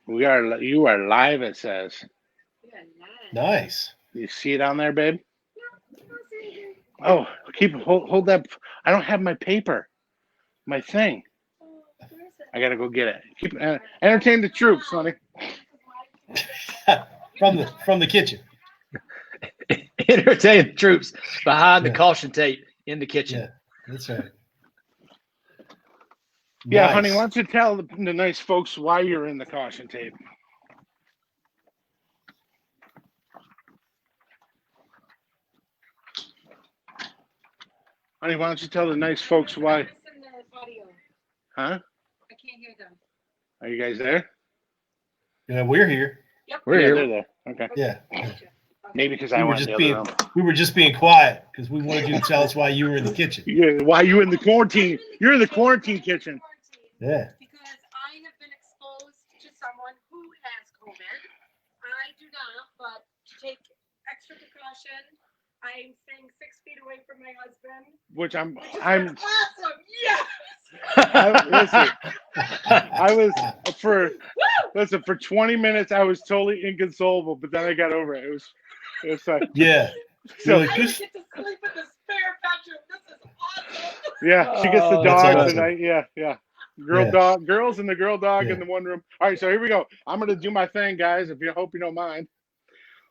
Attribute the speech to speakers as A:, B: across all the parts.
A: You are live. It says.
B: Nice.
A: You see it on there, babe? Oh, hold that. I don't have my paper, my thing. I gotta go get it. Entertain the troops, honey.
B: from the kitchen.
C: Entertain the troops behind the caution tape in the kitchen.
B: Yeah, that's right.
A: Yeah,
B: Nice.
A: honey, why don't you tell the nice folks why you're in the caution tape? Honey, why don't you tell the nice folks why? Huh?
D: I can't hear them.
A: Are you guys there?
B: Yeah, we're here.
D: Yep.
C: We're here.
A: They're there. Okay.
B: Yeah.
A: Maybe because I went in the other room.
B: We were just being quiet because we wanted you to tell us why you were in the kitchen.
A: Yeah, why you in the quarantine? You're in the quarantine kitchen.
B: Yeah.
D: Because I have been exposed to someone who has COVID. I do not, but to take extra precaution, I'm staying 6 feet away from my husband.
A: Which I'm
D: Awesome! Yes!
A: for 20 minutes I was totally inconsolable, but then I got over it. It was like
B: Yeah.
A: so
D: I get to sleep in the spare bedroom. This is awesome.
A: yeah, she gets the
C: Oh,
A: dog
B: that's awesome.
A: tonight. Yeah.
B: Yeah.
A: Girls and the girl dog
B: Yeah.
A: in the one room. All right, so here we go. I'm gonna do my thing, guys. If you hope you don't mind.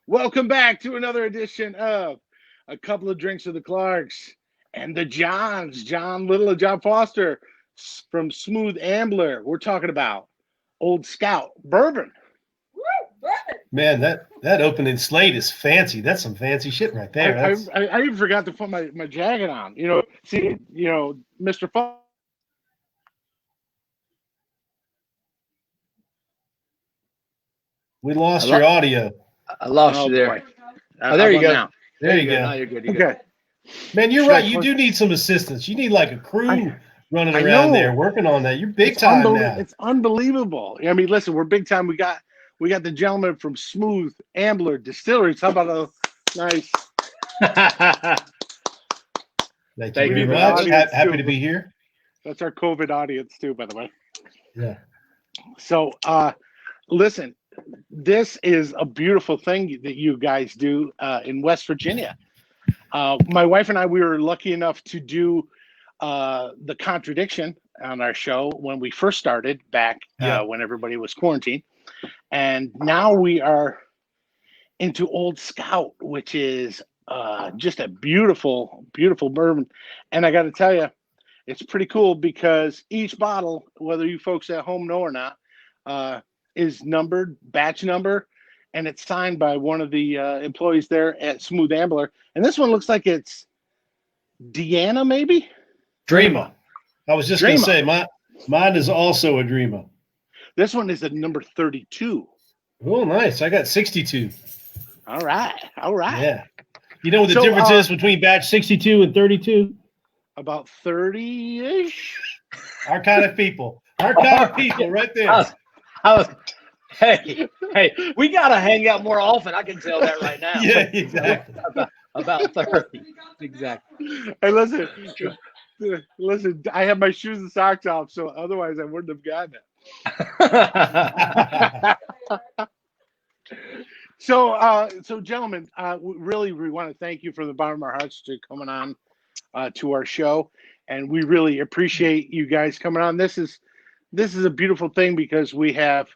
A: Welcome back to another edition of A Couple of Drinks with the Clarks and the Johns. John Little and John Foster from Smooth Ambler. We're talking about Old Scout Bourbon.
D: Woo! Bourbon!
B: Man, that opening slate is fancy. That's some fancy shit right there.
A: I even forgot to put my jacket on. Mr. Foster.
B: We lost your audio.
C: I lost you there.
A: Boy.
C: Oh, there you go.
A: Now?
B: There you
C: Now
B: go.
C: you're good. You're good.
A: Okay.
B: Man, you're
A: Should I
B: right. You
A: put-
B: do need some assistance. You need like a crew running
A: I
B: around
A: know.
B: there working on that. You're big time now.
A: It's unbelievable. I mean, listen, we're big time. We got the gentleman from Smooth Ambler Distilleries. How about a nice?
B: Thank
C: Thank
B: you
C: you.
B: very much.
A: Audience,
B: Happy
A: too.
B: to be here.
A: That's our COVID audience too, by the way.
B: Yeah.
A: So, listen, this is a beautiful thing that you guys do in West Virginia. My wife and I, we were lucky enough to do the Contradiction on our show when we first started back when everybody was quarantined. And now we are into Old Scout, which is just a beautiful, beautiful bourbon. And I got to tell you, it's pretty cool because each bottle, whether you folks at home know or not, is numbered, batch number, and it's signed by one of the employees there at Smooth Ambler. And this one looks like it's Deanna, maybe?
B: Dreamer. I was just going to
A: Dreamer.
B: say, mine is also a Dreamer.
A: This one is at number 32.
B: Oh, nice. I got 62.
A: All right.
B: Yeah. You know what the
A: So,
B: difference is between batch 62 and 32?
A: About 30-ish.
B: Our kind of people. Our kind of people right there.
C: Hey, we got to hang out more often. I can tell that right now.
B: Yeah, exactly.
C: About 30. Exactly.
A: Hey, listen, I have my shoes and socks off, so otherwise I wouldn't have gotten it. So gentlemen, we want to thank you from the bottom of our hearts to coming on to our show, and we really appreciate you guys coming on. This is a beautiful thing because we have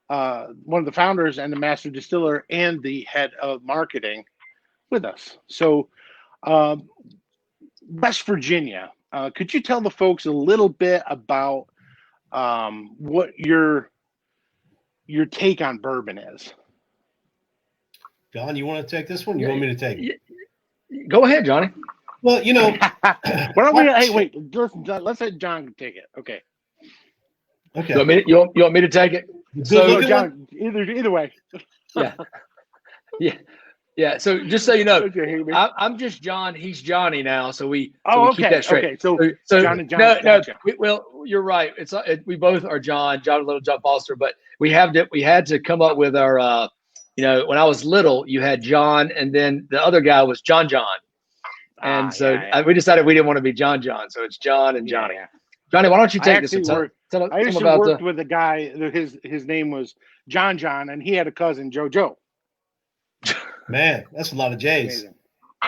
A: one of the founders and the master distiller and the head of marketing with us. So, West Virginia, could you tell the folks a little bit about what your take on bourbon is?
B: John, you want to take this one? You want me to take it?
C: Go ahead, Johnny.
B: Well, you know.
A: Hey, wait. Let's let John take it. Okay.
B: Okay.
C: You want me to take it?
B: So,
A: John, either way.
C: Yeah. So just so you know,
A: Okay,
C: I'm just John. He's Johnny now. So we keep
A: okay.
C: that straight.
A: Okay. So John and John.
C: No.
A: Gotcha.
C: Well, you're right. We both are John Little, John Foster. But we had to come up with our. When I was little, you had John, and then the other guy was John. And we decided we didn't want to be John, so it's John and Johnny. Johnny, why don't you
A: I
C: take this?
A: actually
C: And
A: worked.
C: tell
A: I
C: them
A: actually
C: about
A: worked
C: the.
A: with a guy. His name was John, and he had a cousin JoJo.
B: Man, that's a lot of J's.
A: Amazing.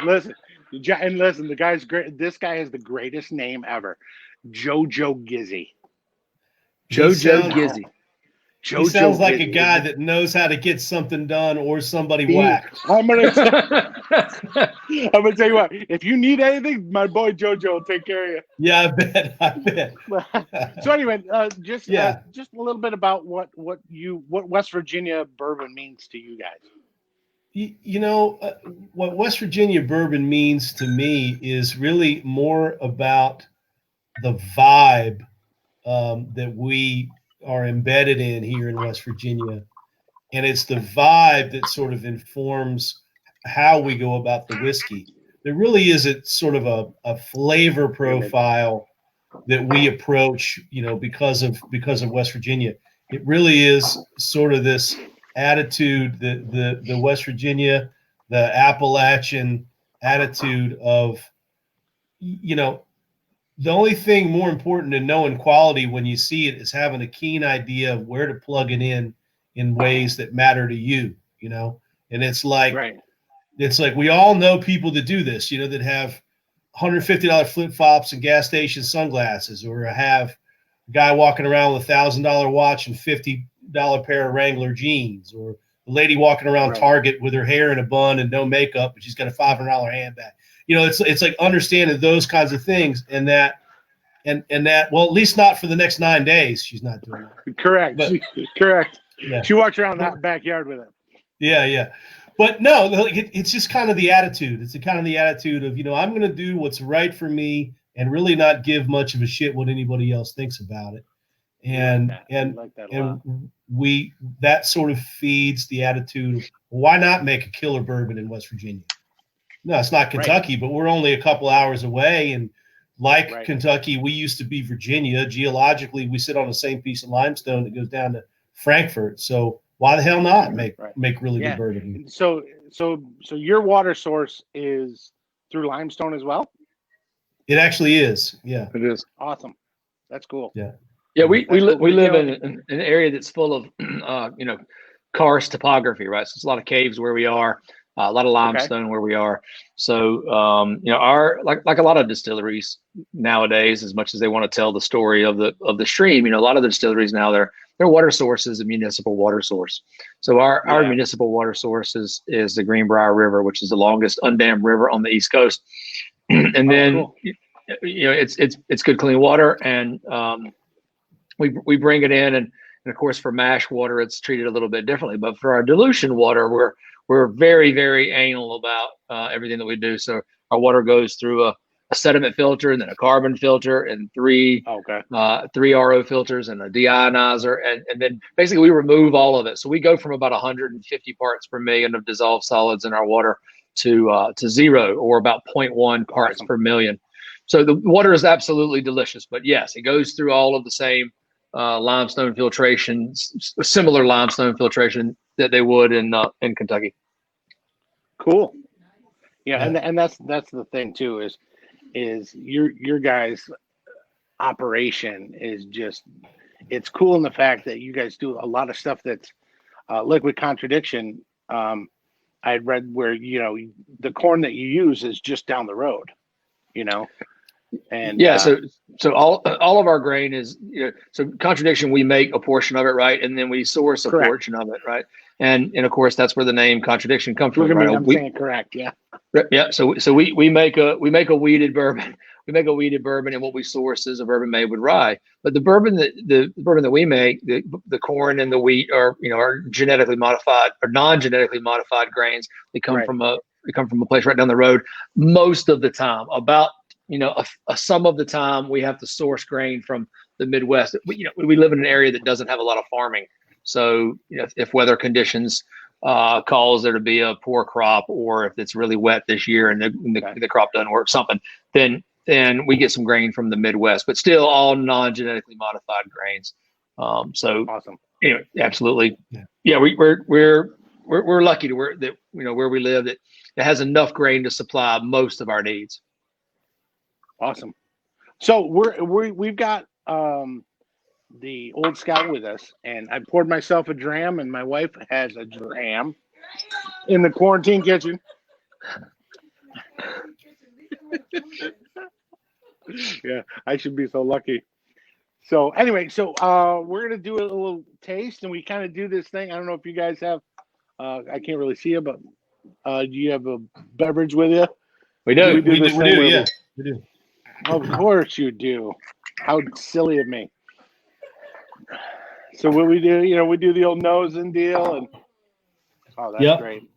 A: Listen, and listen, the guy's great. This guy has the greatest name ever, JoJo Gizzy.
C: JoJo
B: sound-
C: Gizzy.
B: He sounds like a
A: Gizzy.
B: guy that knows how to get something done or somebody
A: He-
B: whacked.
A: I'm gonna tell you what. If you need anything, my boy JoJo will take care of you.
B: Yeah, I bet. I bet.
A: So anyway, just
B: Yeah.
A: just a little bit about what West Virginia bourbon means to you guys.
B: You know, what West Virginia bourbon means to me is really more about the vibe that we are embedded in here in West Virginia. And it's the vibe that sort of informs how we go about the whiskey. There really is a sort of a flavor profile that we approach, you know, because of West Virginia. It really is sort of this attitude, the West Virginia, the Appalachian attitude of, you know, the only thing more important than knowing quality when you see it is having a keen idea of where to plug it in ways that matter to you, you know. And it's like we all know people that do this, you know, that have $150 flip flops and gas station sunglasses, or have a guy walking around with $1,000 watch and $50 pair of Wrangler jeans, or a lady walking around Target with her hair in a bun and no makeup, but she's got a $500 handbag. You know, it's like understanding those kinds of things, and that, well, at least not for the next 9 days. She's not doing that.
A: Correct.
B: But,
A: correct.
B: Yeah.
A: She walks around that backyard with it.
B: Yeah. But no, it's just kind of the attitude. It's the kind of the attitude of, you know, I'm going to do what's right for me and really not give much of a shit what anybody else thinks about it. And that sort of feeds the attitude of, why not make a killer bourbon in West Virginia? No, it's not Kentucky, but we're only a couple hours away. And like Kentucky, we used to be Virginia. Geologically, we sit on the same piece of limestone that goes down to Frankfurt. So why the hell not make really good bourbon?
A: So your water source is through limestone as well?
B: It actually is. Yeah.
A: It is. Awesome. That's cool.
B: Yeah.
C: Yeah, we live in an area that's full of you know, karst topography, right? So it's a lot of caves where we are, a lot of limestone where we are. So you know, our like a lot of distilleries nowadays, as much as they want to tell the story of the stream, you know, a lot of the distilleries now, their water source is a municipal water source. So our municipal water source is the Greenbrier River, which is the longest undammed river on the East Coast. And then you know, it's good clean water, and we bring it in, and of course for mash water it's treated a little bit differently, but for our dilution water we're very, very anal about everything that we do. So our water goes through a sediment filter, and then a carbon filter, and three RO filters, and a deionizer, and then basically we remove all of it. So we go from about 150 parts per million of dissolved solids in our water to 0, or about 0.1 parts per million. So the water is absolutely delicious. But yes, it goes through all of the same limestone filtration, similar limestone filtration that they would in Kentucky.
A: Cool. Yeah, and that's the thing too, is your guys' operation is just, it's cool in the fact that you guys do a lot of stuff that's liquid contradiction. I'd read where, you know, the corn that you use is just down the road, you know. And so all of our grain is, you know, so contradiction, we make a portion of it, right, and then we source a portion of it, right, and of course that's where the name contradiction comes from. Right? I'm saying correct, yeah.
C: Yeah. So we make a weeded bourbon. We make a weeded bourbon, and what we source is a bourbon made with rye. But the bourbon that we make, the corn and the wheat are, you know, are genetically modified or non-genetically modified grains. They come from a place right down the road. Most of the time, about, you know, some of the time we have to source grain from the Midwest. We live in an area that doesn't have a lot of farming. So, you know, if weather conditions cause there to be a poor crop, or if it's really wet this year and the crop doesn't work, something, then we get some grain from the Midwest, but still all non-genetically modified grains. So awesome. Anyway, absolutely. Yeah, we're lucky to that, you know, where we live, that it has enough grain to supply most of our needs.
A: Awesome. So we've got the Old Scout with us, and I poured myself a dram, and my wife has a dram in the quarantine kitchen. Yeah, I should be so lucky. So anyway, so we're gonna do a little taste, and we kind of do this thing. I don't know if you guys have. I can't really see you, but do you have a beverage with you?
C: We do.
B: We do. Yeah, we do.
A: Of course you do. How silly of me. So what we do, we do the old nose and deal, and that's great.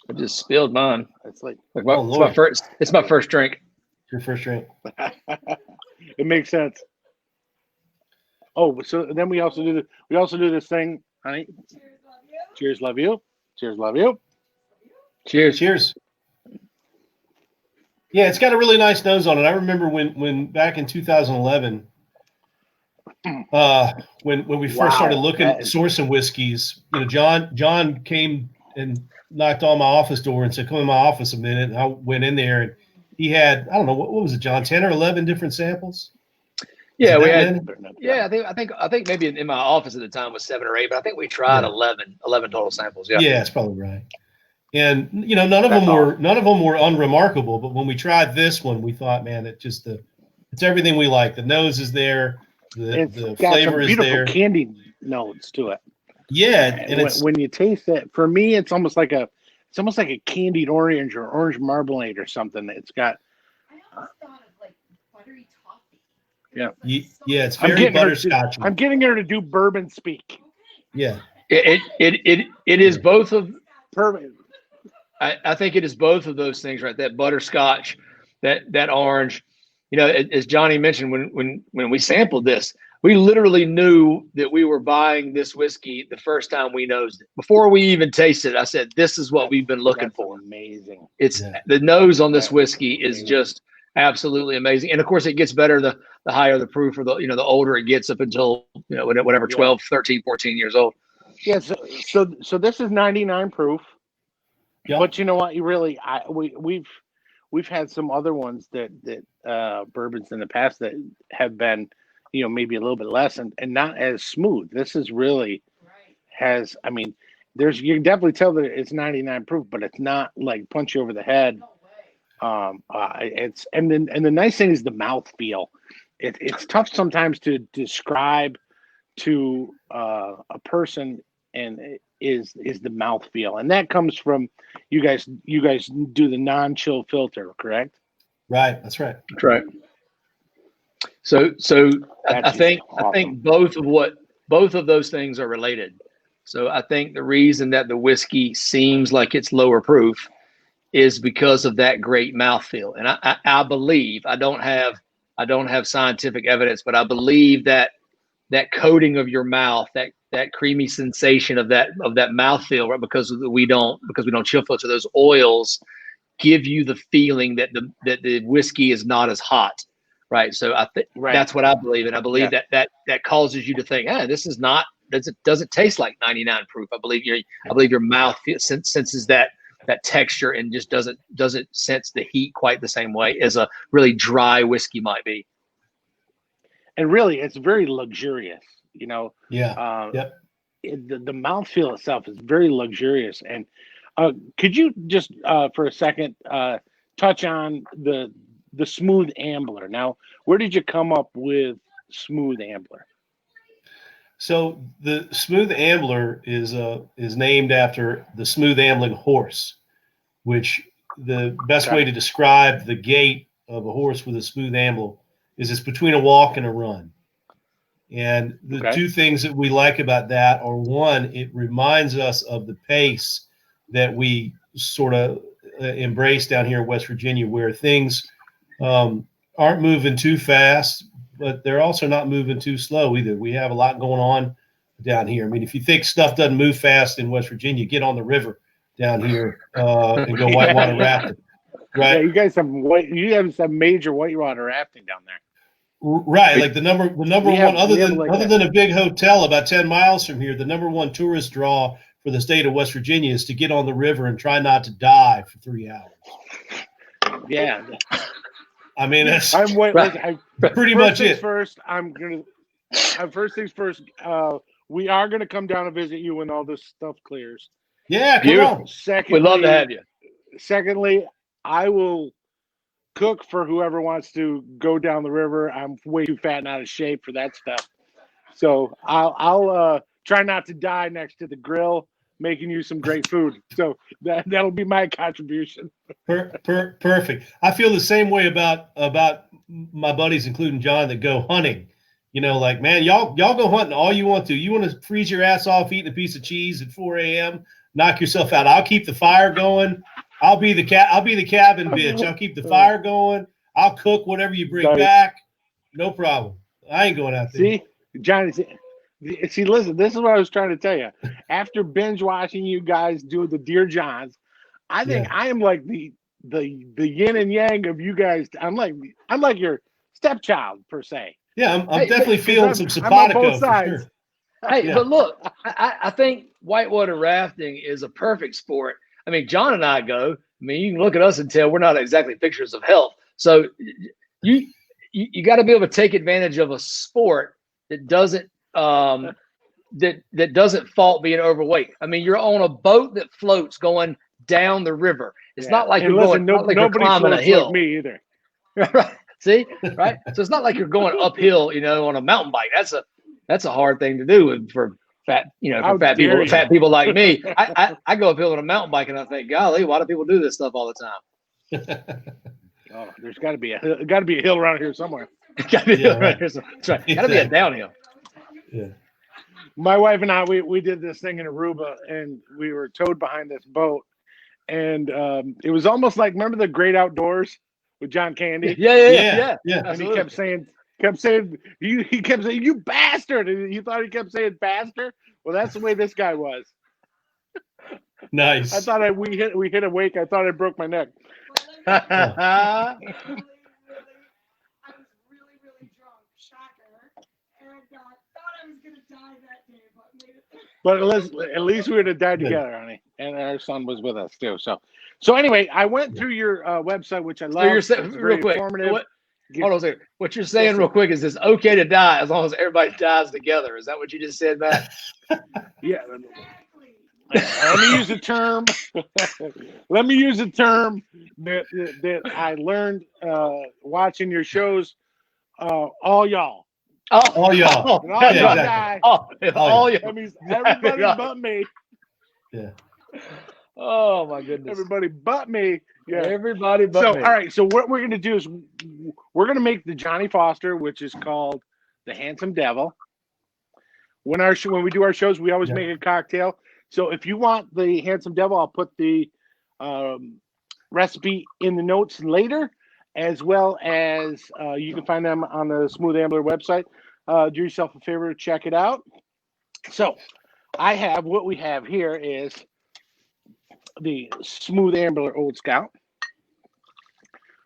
C: I just spilled mine.
A: It's like
C: it's my first. It's my first drink.
B: Your first drink.
A: It makes sense. Oh, so then we also do this thing, honey. Cheers, love you. Cheers, love you.
C: Cheers.
B: Cheers. Yeah, it's got a really nice nose on it. I remember when back in 2011, when we first started looking at sourcing whiskeys, John came and knocked on my office door and said, "Come in my office a minute." And I went in there, and he had, I don't know, what was it, John, 10 or 11 different samples?
C: Yeah, we had. Yeah, I think maybe in my office at the time was 7 or 8, but I think we tried 11 total samples. Yeah,
B: that's probably right. And none of them were unremarkable, but when we tried this one, we thought, man, it's everything we like. The nose is there, the flavor is there.
A: Beautiful candy notes to it.
B: Yeah, and
A: when you taste it, for me, it's almost like a candied orange or orange marmalade or something. It's got.
D: I almost thought of like buttery toffee.
A: Yeah.
B: Yeah, it's very butterscotch.
A: I'm getting her to do bourbon speak.
B: Yeah.
C: It is both of.
A: Perfect.
C: I think it is both of those things, right? That butterscotch, that orange. As Johnny mentioned, when we sampled this, we literally knew that we were buying this whiskey the first time we nosed it. Before we even tasted it, I said, "This is what we've been looking for."
A: Amazing.
C: The nose on this whiskey is just absolutely amazing, and of course, it gets better the higher the proof, or the older it gets, up until whatever 12, 13, 14 years old.
A: Yeah. So this is 99 proof. Yep. But you know what? We've had some other ones that bourbons in the past that have been, maybe a little bit less and not as smooth. This is really has. I mean, you can definitely tell that it's 99 proof, but it's not like punch you over the head. It's and the nice thing is the mouthfeel. It's tough sometimes to describe to a person, and is the mouthfeel, and that comes from you guys do the non-chill filter, correct?
B: Right, that's right.
C: That's right. So I think both of those things are related. So I think the reason that the whiskey seems like it's lower proof is because of that great mouthfeel. And I believe, I don't have scientific evidence, but I believe that coating of your mouth, that creamy sensation of that mouthfeel, right? Because we don't chill filter, those oils give you the feeling that the whiskey is not as hot, right? So I think that's what I believe, and I believe that causes you to think, this is not, doesn't taste like 99 proof. I believe your mouth senses that texture and just doesn't sense the heat quite the same way as a really dry whiskey might be.
A: And really, it's very luxurious.
B: Yeah. Yep.
A: The mouthfeel itself is very luxurious. And could you just for a second touch on the smooth Ambler? Now, where did you come up with smooth Ambler?
B: So the smooth Ambler is named after the smooth ambling horse, which the best way to describe the gait of a horse with a smooth amble is it's between a walk and a run. And the two things that we like about that are, one, it reminds us of the pace that we sort of embrace down here in West Virginia, where things aren't moving too fast, but they're also not moving too slow either. We have a lot going on down here. I mean, if you think stuff doesn't move fast in West Virginia, get on the river down here and go whitewater rafting. Right?
A: Yeah, you have some major whitewater rafting down there.
B: Right, like the number one, other than a big hotel about 10 miles from here, the number one tourist draw for the state of West Virginia is to get on the river and try not to die for 3 hours.
A: Yeah.
B: I mean, that's
A: I'm wait.
C: Right.
B: pretty
A: First
B: much
A: things
B: it.
A: first. First things first. We are gonna come down and visit you when all this stuff clears.
B: Yeah, come
C: Beautiful.
B: on.
C: We'd love to have you.
A: Secondly, I will cook for whoever wants to go down the river. I'm way too fat and out of shape for that stuff. So I'll try not to die next to the grill, making you some great food. So that'll be my contribution.
B: Perfect. I feel the same way about my buddies, including John, that go hunting. You know, like, man, y'all go hunting all you want to. You want to freeze your ass off eating a piece of cheese at 4 a.m., knock yourself out. I'll keep the fire going. I'll be the cabin bitch. I'll keep the fire going. I'll cook whatever you bring back. No problem. I ain't going out there.
A: See, Johnny, see, listen, this is what I was trying to tell you. After binge watching you guys do the Dear Johns, I think I am like the yin and yang of you guys. I'm like your stepchild per se.
B: Yeah, I'm definitely feeling some
A: I'm on
B: simpatico
A: both
B: for
A: sides.
B: sure.
C: Hey,
B: Yeah.
C: but look, I think whitewater rafting is a perfect sport. I mean, John and I go. I mean, you can look at us and tell we're not exactly pictures of health. So you got to be able to take advantage of a sport that doesn't that doesn't fault being overweight. I mean, you're on a boat that floats going down the river. It's not like you're going. Not like you're climbing a hill.
A: Like me either.
C: Right. See, right. So it's not like you're going uphill, on a mountain bike. That's a hard thing to do for fat, for fat people like me. I go uphill on a mountain bike and I think, golly, why do people do this stuff all the time?
A: Oh, there's got to be a hill around here somewhere.
C: Got to be a hill. That's right. Got to be a downhill.
B: Yeah.
A: My wife and I, we did this thing in Aruba, and we were towed behind this boat, and it was almost like, remember The Great Outdoors with John Candy?
C: Yeah.
A: And he kept saying, you bastard, and you thought he kept saying bastard. Well, that's the way this guy was.
B: Nice.
A: I thought we hit a wake. I thought I broke my neck.
D: I was really, really drunk, shocker, and thought I was gonna die that day, but made it.
A: But at least we would have died together, honey, and our son was with us too. So anyway, I went through your website, which I love.
C: So you're saying, real quick, hold on a second. What you're saying real quick is it's okay to die as long as everybody dies together. Is that what you just said, Matt?
A: Yeah. Let me use a term. Let me use a term that I learned watching your shows. All y'all.
B: All y'all.
A: All y'all die.
C: All y'all.
A: That means everybody but me.
B: Yeah.
C: Oh my goodness.
A: Everybody but me. Yeah.
C: Everybody but me.
A: All right. So what we're going to do is we're going to make the Johnny Foster, which is called the Handsome Devil. When we do our shows, we always make a cocktail. So if you want the Handsome Devil, I'll put the recipe in the notes later, as well as you can find them on the Smooth Ambler website. Do yourself a favor, check it out. So what we have here is the Smooth Ambler Old Scout,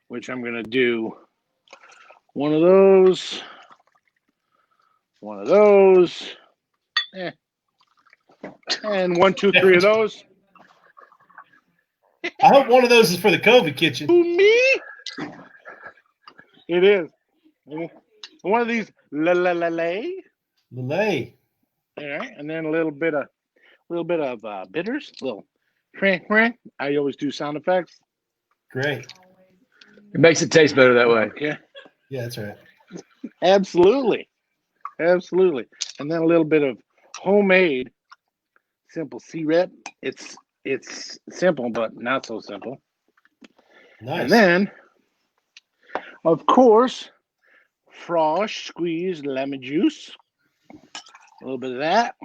A: which I'm going to do one of those. And 1, 2, 3 of those.
B: I hope one of those is for the COVID kitchen.
A: Who, me? It is. One of these lay.
B: Lay.
A: All right, and then a little bit of bitters. Little. I always do sound effects.
B: Great.
C: It makes it taste better that way.
A: Yeah.
B: Yeah, that's right.
A: Absolutely. And then a little bit of homemade simple syrup. It's simple, but not so simple.
B: Nice.
A: And then, of course, fresh squeezed lemon juice. A little bit of that.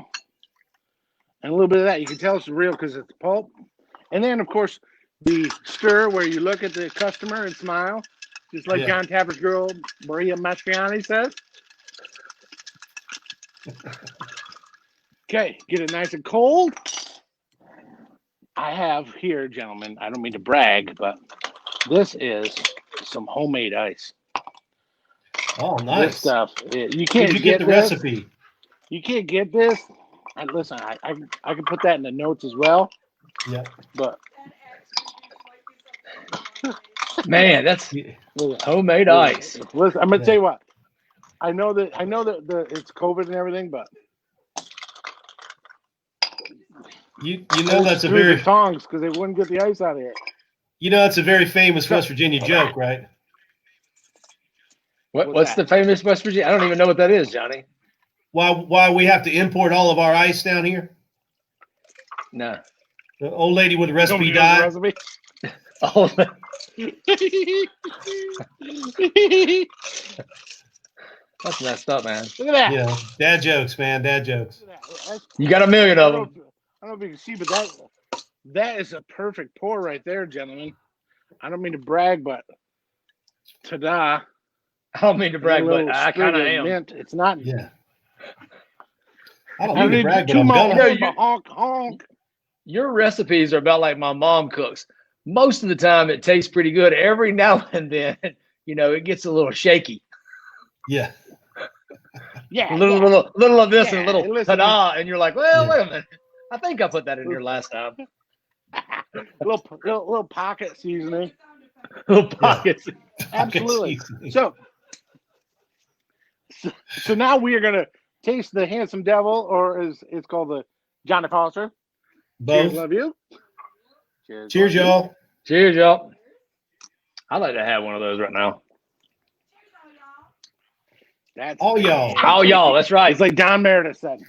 A: And a little bit of that. You can tell it's real because it's pulp. And then, of course, the stir where you look at the customer and smile, just like John Tapper's girl, Maria Mastriani says. Okay, get it nice and cold. I have here, gentlemen, I don't mean to brag, but this is some homemade ice.
B: Oh, nice.
A: This stuff, you can't
B: get the
A: this.
B: recipe.
A: You can't get this. And listen, I can put that in the notes as well.
B: Yeah.
A: But
C: Man, that's
B: Yeah.
C: homemade ice.
A: Listen, I'm gonna
B: Yeah.
A: tell you what. I know that it's COVID and everything, but
B: You know that's a
A: screw
B: very
A: the tongs because they wouldn't get the ice out of here.
B: that's a very famous West Virginia joke, right?
C: What's the famous West Virginia? I don't even know what that is, Johnny.
B: Why we have to import all of our ice down here?
C: No.
B: The old lady with the recipe
A: Nobody knows
B: died.
A: the recipe.
C: Oh, that's messed up, man.
A: Look at that.
B: Yeah, dad jokes, man, dad jokes.
A: Look at that. That's-
C: You got a million
A: I
C: of
A: don't
C: them.
A: know I don't know if you can see, but that is a perfect pour right there, gentlemen. I don't mean to brag, but ta-da.
C: I don't mean to brag,
A: A
C: but
A: little
C: I
A: sprig
C: kind of
A: of
C: am.
A: mint. It's not.
B: Yeah. I don't
A: I
B: mean to
A: need
B: brag, but
A: two
B: I'm
A: more
B: gonna.
C: No,
A: horn, but honk, honk.
C: Your recipes are about like my mom cooks. Most of the time, it tastes pretty good. Every now and then, it gets a little shaky.
B: Yeah.
A: Yeah.
C: A little of this
A: Yeah,
C: and a little
A: listen,
C: ta-da, and you're like, well,
B: Yeah.
C: wait a minute. I think I put that in here last time.
A: little pocket seasoning.
C: Little pockets.
A: Absolutely.
B: Seasoning.
A: So now we are gonna taste the Handsome Devil, or as it's called, the Johnny Foster. Cheers,
B: Both.
A: love you.
B: Cheers,
A: love you.
B: y'all.
C: Cheers, y'all. I'd like to have one of those right now.
A: That's
B: All y'all.
C: Oh, y'all, that's right.
A: It's like Don Meredith said.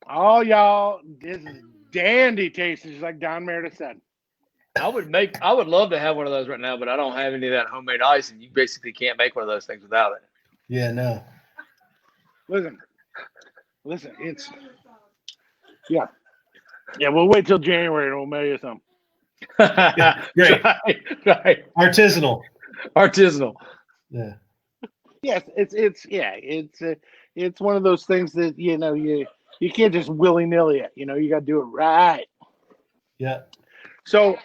A: All y'all, this is dandy taste, just like Don Meredith said.
C: I would love to have one of those right now, but I don't have any of that homemade ice, and you basically can't make one of those things without it.
B: Yeah, no.
A: Listen, it's yeah. We'll wait till January and we'll mail you some.
B: Great.
C: Right.
B: Artisanal.
C: Artisanal.
B: Yeah.
A: Yes, it's one of those things that you can't just willy nilly it. You got to do it right.
B: Yeah.
A: So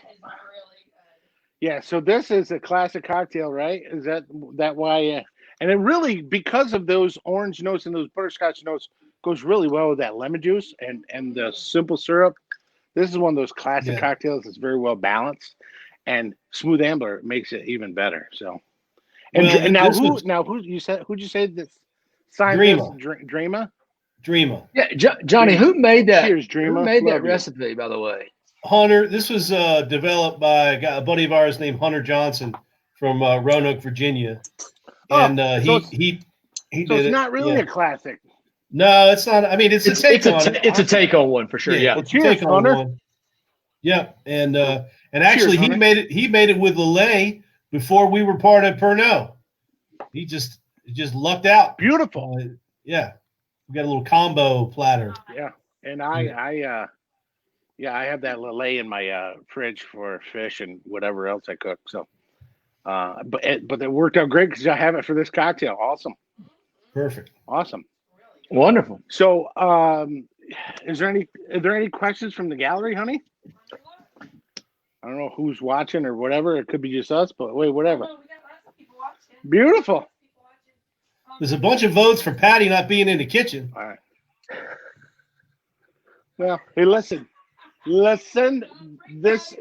A: yeah, so this is a classic cocktail, right? Is that why? And it really, because of those orange notes and those butterscotch notes, goes really well with that lemon juice and the simple syrup. This is one of those classic cocktails that's very well balanced, and Smooth Ambler makes it even better. So, and who'd you say that signed this? Dreama?
B: Dreama.
C: Yeah, Johnny, who made that?
A: Cheers, Dreama.
C: Who made that
A: Love you.
C: recipe, by the way?
B: Hunter, this was developed by a buddy of ours named Hunter Johnson from Roanoke, Virginia. And he did
A: it's
B: it.
A: not really a classic.
B: No, it's not. I mean, it's a take on it.
C: It's a take on one for sure. Yeah.
B: It's a
A: Cheers,
B: take on
A: Hunter.
B: one. Yeah, and actually,
A: Cheers, Hunter.
B: he made it with Lillet before we were part of Pernod. He just lucked out.
A: Beautiful.
B: Yeah, we got a little combo platter.
A: Yeah, and I have that Lillet in my fridge for fish and whatever else I cook. So, but it worked out great because I have it for this cocktail. Awesome.
B: Perfect.
A: Awesome.
C: Wonderful.
A: So, are there any questions from the gallery, honey? I don't know who's watching or whatever. It could be just us, but wait, whatever. Beautiful.
B: There's a bunch of votes for Patty not being in the kitchen.
A: All right. Well, hey, listen. This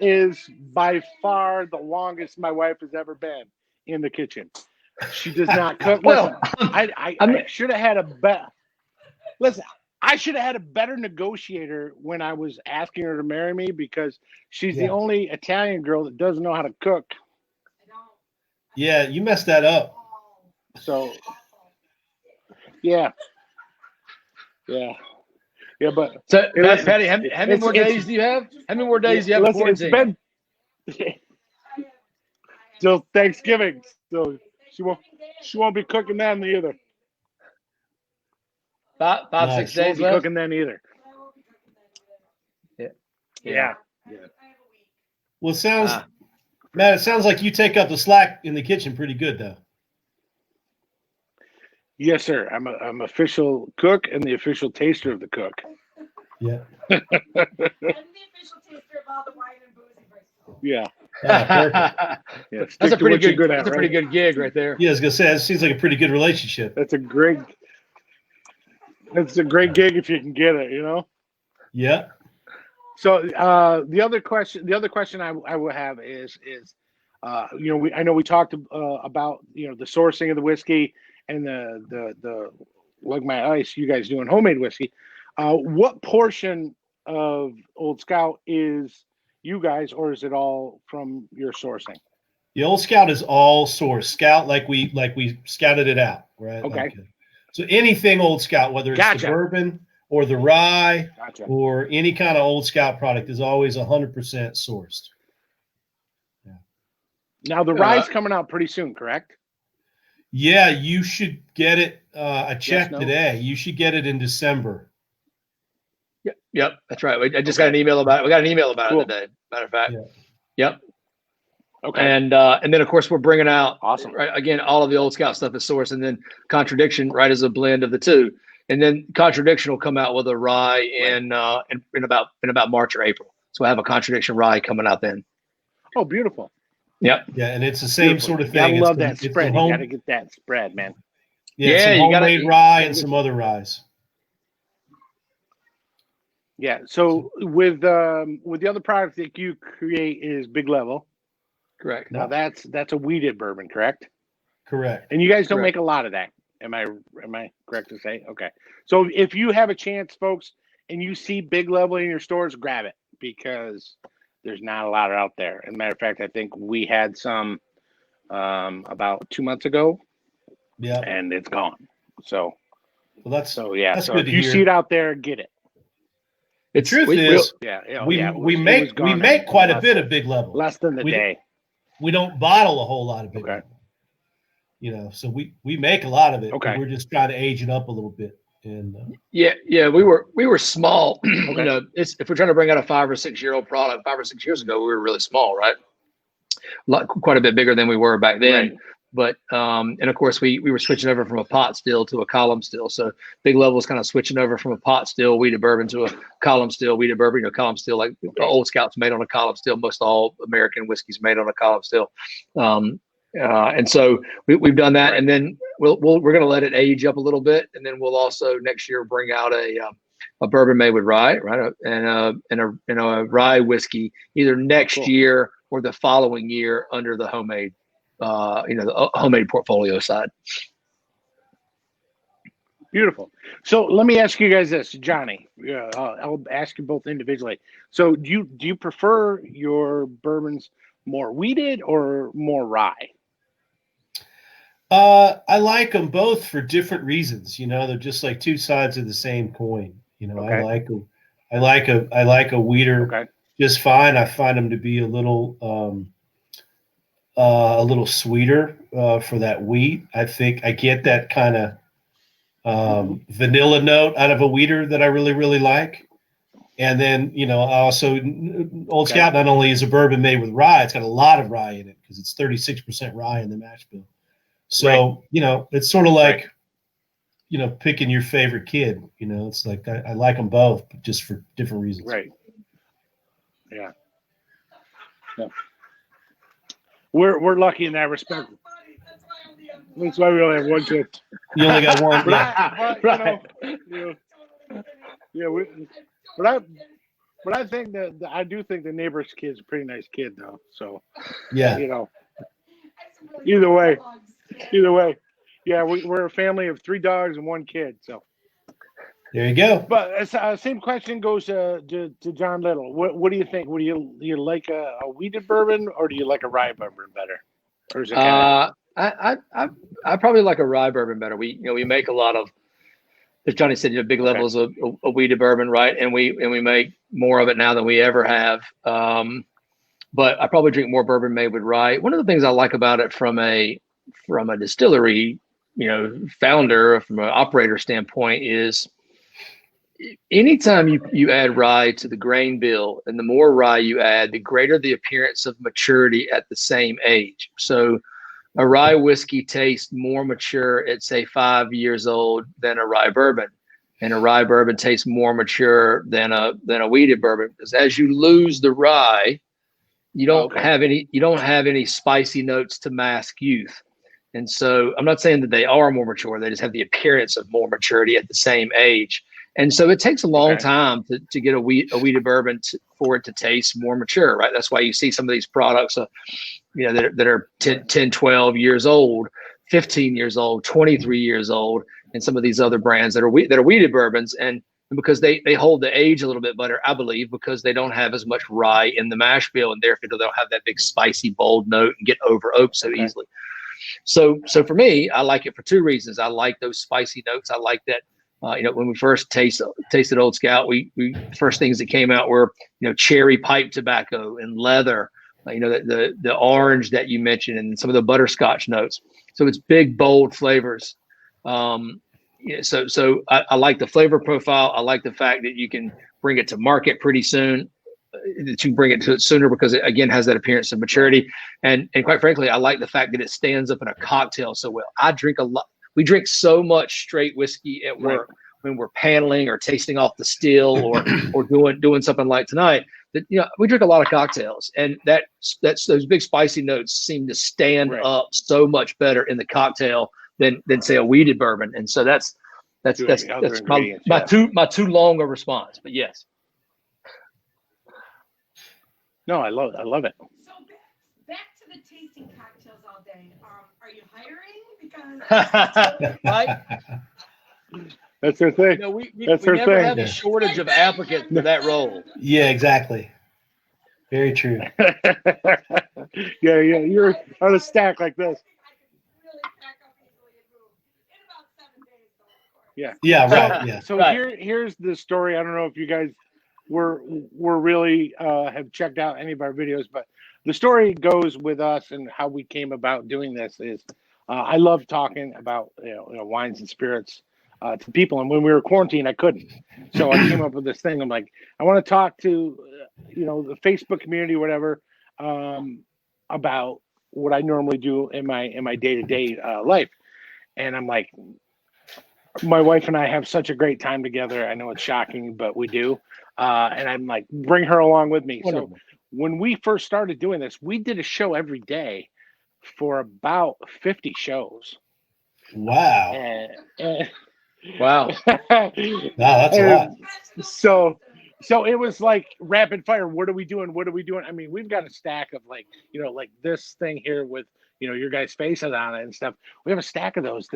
A: is by far the longest my wife has ever been in the kitchen. She does not cook.
C: Well,
A: I should have had a better. Listen, I should have had a better negotiator when I was asking her to marry me, because she's the only Italian girl that doesn't know how to cook.
B: Yeah, you messed that up.
A: So, yeah, but
C: so Patty, how many more days do you have? How many more days do you have?
A: Listen, it's been till Thanksgiving, so she won't be cooking then either.
C: Five,
B: Nice.
C: 6
A: She won't
C: days
A: be
C: left.
A: cooking then either. Yeah.
B: Well, it sounds, Matt, it sounds like you take up the slack in the kitchen pretty good, though.
A: Yes, sir. I'm official cook and the official taster of the cook.
B: Yeah.
D: And the official taster of all the wine and boozy breaks.
A: Yeah.
B: Perfect.
A: Yeah.
C: That's
A: Stick
C: a
A: to what
C: pretty
A: you're
C: good.
A: at,
C: That's a
A: right?
C: pretty good gig right there.
B: Yeah, I was gonna say that seems like a pretty good relationship.
A: That's a great gig if you can get it,
B: Yeah.
A: So the other question I will have is I know we talked about the sourcing of the whiskey and the like my ice. You guys doing homemade whiskey? What portion of Old Scout is you guys, or is it all from your sourcing?
B: The Old Scout is all sourced. Scout like we scouted it out, right?
A: Okay.
B: Like, so anything Old Scout, whether it's the bourbon or the rye or any kind of Old Scout product, is always 100% sourced. Yeah.
A: Now the rye's coming out pretty soon, correct?
B: Yeah, you should get it. I checked today. You should get it in December.
C: Yep, that's right. I just got an email about it. We got an email about it today. Matter of fact. Yeah. Yep. Okay. And then of course we're bringing out right again, all of the Old Scout stuff is sourced, and then Contradiction right is a blend of the two. And then Contradiction will come out with a rye in about March or April. So I have a Contradiction rye coming out then.
A: Oh, beautiful.
B: Yep. Yeah, and it's the same sort of thing.
A: I love that spread. You got to get that spread, man.
B: Yeah, some homemade rye and some other ryes.
A: Yeah. So with the other product that you create is Big Level.
C: Correct.
A: Now that's a wheated bourbon, correct?
B: Correct.
A: And you guys don't make a lot of that. Am I correct to say? Okay. So if you have a chance, folks, and you see Big Level in your stores, grab it, because there's not a lot out there. As a matter of fact, I think we had some about 2 months ago. Yeah. And it's gone. So
B: that's
A: so
B: good
A: if you see it out there, get it.
B: The truth is, we make quite a bit of Big Level.
A: Less than the day.
B: We don't bottle a whole lot of Big Level. So we make a lot of it. Okay. We're just trying to age it up a little bit. And
C: we were small. If we're trying to bring out a 5 or 6 year old product, 5 or 6 years ago, we were really small, right? Quite a bit bigger than we were back then. Right. But and of course we were switching over from a pot still to a column still. So Big Level was kind of switching over from a pot still wheated bourbon to a column still wheated bourbon. Column still, like Old Scout's made on a column still. Most all American whiskey's made on a column still. And so we've done that, and then we're going to let it age up a little bit, and then we'll also next year bring out a bourbon made with rye, right, and a rye whiskey either next year or the following year under the homemade. The homemade portfolio side.
A: Beautiful. So let me ask you guys this, Johnny. I'll ask you both individually. So do you prefer your bourbons more wheated or more rye?
B: I like them both for different reasons. They're just like two sides of the same coin. I like a wheater just fine. I find them to be a little sweeter for that wheat. I think I get that kind of vanilla note out of a wheater that I really, really like. And then, also Old Scout not only is a bourbon made with rye, it's got a lot of rye in it because it's 36% rye in the mash bill. So, it's sort of like, picking your favorite kid. It's like I like them both, but just for different reasons.
A: Right. Yeah. We're lucky in that respect. That's why we only have one kid.
B: You only got one.
A: But I think that I do think the neighbor's kid's a pretty nice kid, though. So either way, yeah, we're a family of 3 dogs and 1 kid. So
B: there you go.
A: But same question goes to John Little. What do you think? Do you like a wheated bourbon or do you like a rye bourbon better? Or is it
C: I probably like a rye bourbon better. We make a lot of, as Johnny said, Big Level is a wheated bourbon, right? And we make more of it now than we ever have. But I probably drink more bourbon made with rye. One of the things I like about it from a distillery, founder, from an operator standpoint, is anytime you add rye to the grain bill, and the more rye you add, the greater the appearance of maturity at the same age. So a rye whiskey tastes more mature at, say, 5 years old than a rye bourbon, and a rye bourbon tastes more mature than a wheated bourbon, because as you lose the rye, you don't have any spicy notes to mask youth. And so I'm not saying that they are more mature, they just have the appearance of more maturity at the same age. And so it takes a long time to get a wheated bourbon for it to taste more mature, right? That's why you see some of these products, that are 10, 12 years old, 15 years old, 23 years old, and some of these other brands that are wheated bourbons. And because they hold the age a little bit better, I believe, because they don't have as much rye in the mash bill, and therefore they don't have that big spicy, bold note and get over oaked so easily. So for me, I like it for two reasons. I like those spicy notes. I like that. When we first tasted Old Scout, we first things that came out were, cherry pipe tobacco and leather, the orange that you mentioned, and some of the butterscotch notes. So it's big, bold flavors. So I like the flavor profile. I like the fact that you can bring it to market pretty soon, that you bring it to it sooner, because it again has that appearance of maturity. And quite frankly, I like the fact that it stands up in a cocktail so well. I drink a lot. We drink so much straight whiskey at work when we're paneling or tasting off the still or doing something like tonight, that, we drink a lot of cocktails, and that's those big spicy notes seem to stand up so much better in the cocktail than say a wheated bourbon. And so that's my too long a response, but yes.
A: No, I love it.
D: So back to the tasting cocktails all day. Are you hiring? Because
C: right.
A: That's her thing.
C: We never have a shortage of applicants for that role.
B: Yeah, exactly. Very true.
A: Yeah, you're on a stack like this. Yeah.
B: Yeah. Right. Yeah.
A: So here's the story. I don't know if you guys were really have checked out any of our videos, but the story goes with us and how we came about doing this is I love talking about wines and spirits to people, and when we were quarantined, I couldn't. So I came up with this thing. I'm like, I want to talk to the Facebook community, whatever, about what I normally do in my day-to-day life. And I'm like, my wife and I have such a great time together. I know it's shocking, but we do. And I'm like, bring her along with me. So when we first started doing this, we did a show every day for about 50 shows.
B: Wow.
C: Wow.
B: That's a lot.
A: So it was like rapid fire. What are we doing? I mean, we've got a stack of like this thing here with your guys' faces on it and stuff. We have a stack of those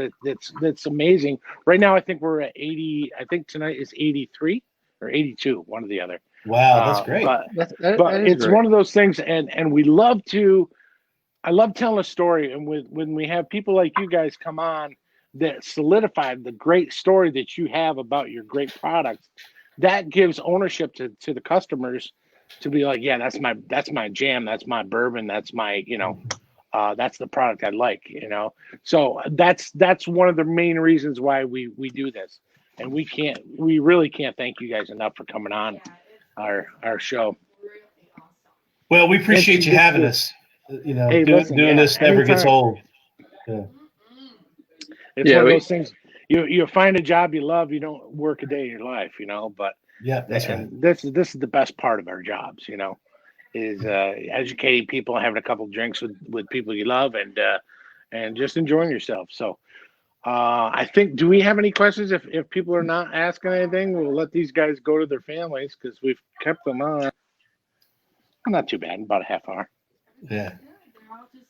A: that's amazing. Right now, I think we're at 80. I think tonight is 83 or 82, one or the other.
B: Wow, that's great.
A: But
C: that
A: it's
C: great.
A: one of those things, and we love to. I love telling a story, and when we have people like you guys come on that solidify the great story that you have about your great products, that gives ownership to the customers to be like, yeah, that's my jam, that's my bourbon, that's my that's the product I like, So that's one of the main reasons why we do this, and we really can't thank you guys enough for coming on our show.
B: Well, we appreciate you having us.
A: Hey,
B: doing this never gets old. Yeah.
A: It's one of those things. You find a job you love, you don't work a day in your life, But
B: yeah, that's right.
A: This is the best part of our jobs, is educating people, having a couple of drinks with people you love, and just enjoying yourself. So I think, do we have any questions? If people are not asking anything, we'll let these guys go to their families because we've kept them on. Not too bad, about a half hour.
B: Yeah.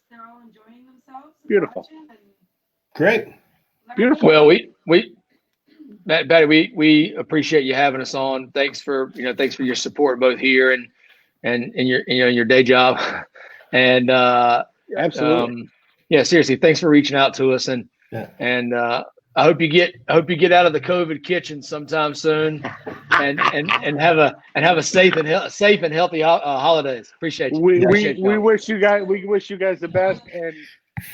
D: They're all enjoying themselves.
A: Beautiful.
B: Great.
A: Beautiful.
C: Well, Batty, we appreciate you having us on. Thanks for your support both here and your day job. And
A: absolutely.
C: Seriously, thanks for reaching out to us, and I hope you get out of the COVID kitchen sometime soon, and have a safe and healthy holidays. Appreciate you.
A: We wish you guys the best,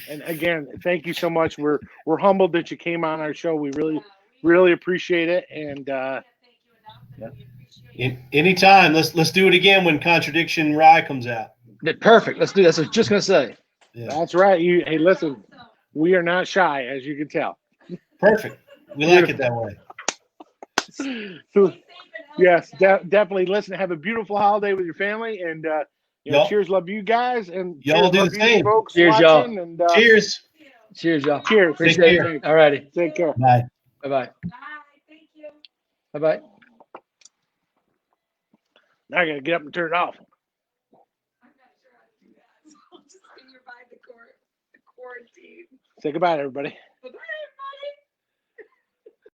A: and again, thank you so much. We're humbled that you came on our show. We really appreciate it, and
B: anytime. Let's do it again when Contradiction Rye comes out.
C: Perfect. Let's do that. So I was just gonna say.
B: Yeah.
A: That's right. Hey, listen, we are not shy, as you can tell.
B: Perfect. We like it that way.
A: So, yes, definitely. Listen, have a beautiful holiday with your family, and cheers. Love you guys, and
B: y'all do the same.
A: Folks.
C: Cheers, y'all.
A: And,
B: cheers.
C: Cheers, y'all.
A: Cheers.
C: Appreciate it. All righty.
A: Take care.
B: Bye.
C: Bye-bye.
D: Bye. Thank you.
C: Bye-bye.
A: Now I gotta get up and turn it off.
D: I'm not sure how to do that. So I'll just survive the quarantine.
A: Say goodbye, everybody.